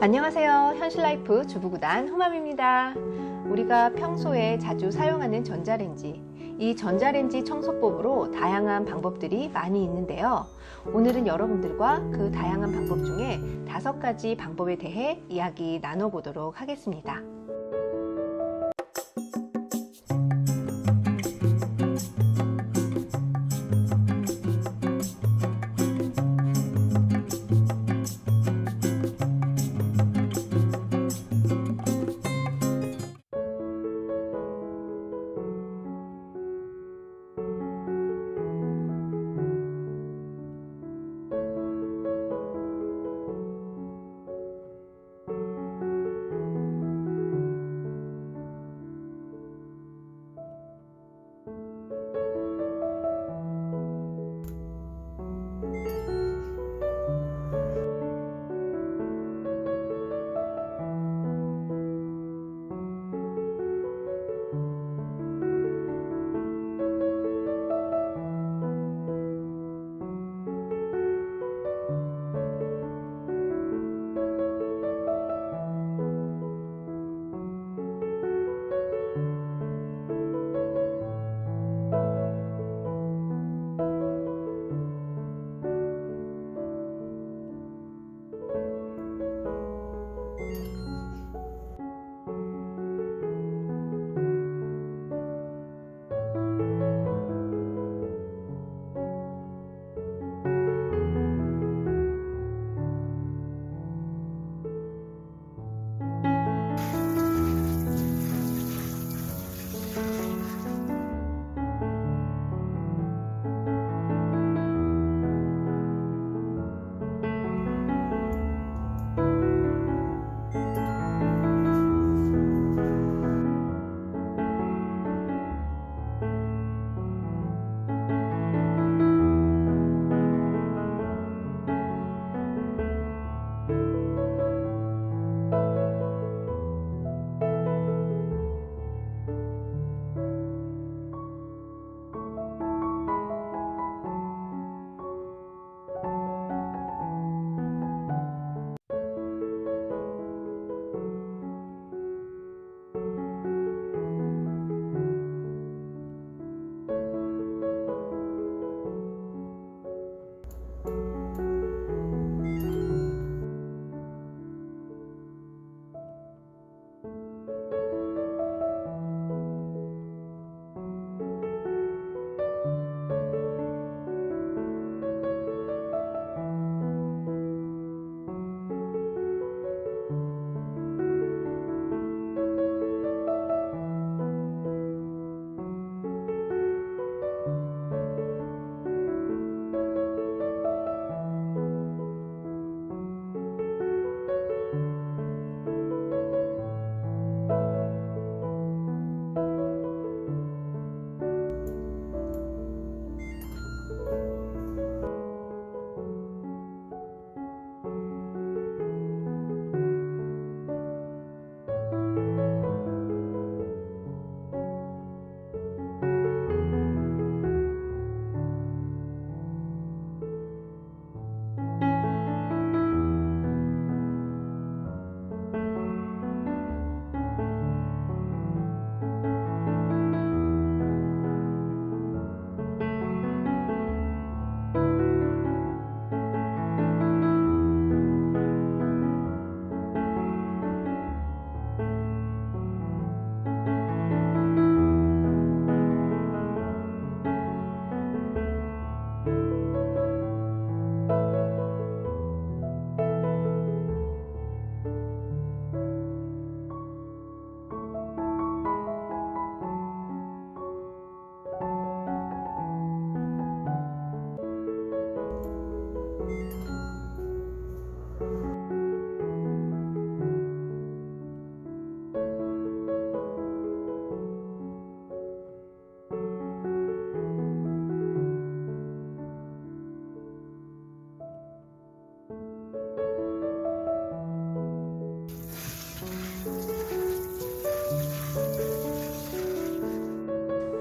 안녕하세요. 현실라이프 주부구단 호맘입니다. 우리가 평소에 자주 사용하는 전자레인지, 이 전자레인지 청소법으로 다양한 방법들이 많이 있는데요. 오늘은 여러분들과 그 다양한 방법 중에 5가지 방법에 대해 이야기 나눠보도록 하겠습니다.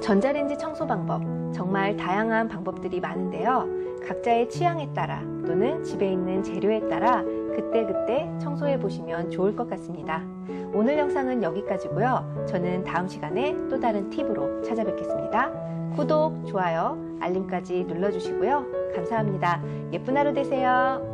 전자레인지 청소 방법, 정말 다양한 방법들이 많은데요. 각자의 취향에 따라 또는 집에 있는 재료에 따라 그때그때 청소해 보시면 좋을 것 같습니다. 오늘 영상은 여기까지고요. 저는 다음 시간에 또 다른 팁으로 찾아뵙겠습니다. 구독, 좋아요, 알림까지 눌러주시고요. 감사합니다. 예쁜 하루 되세요.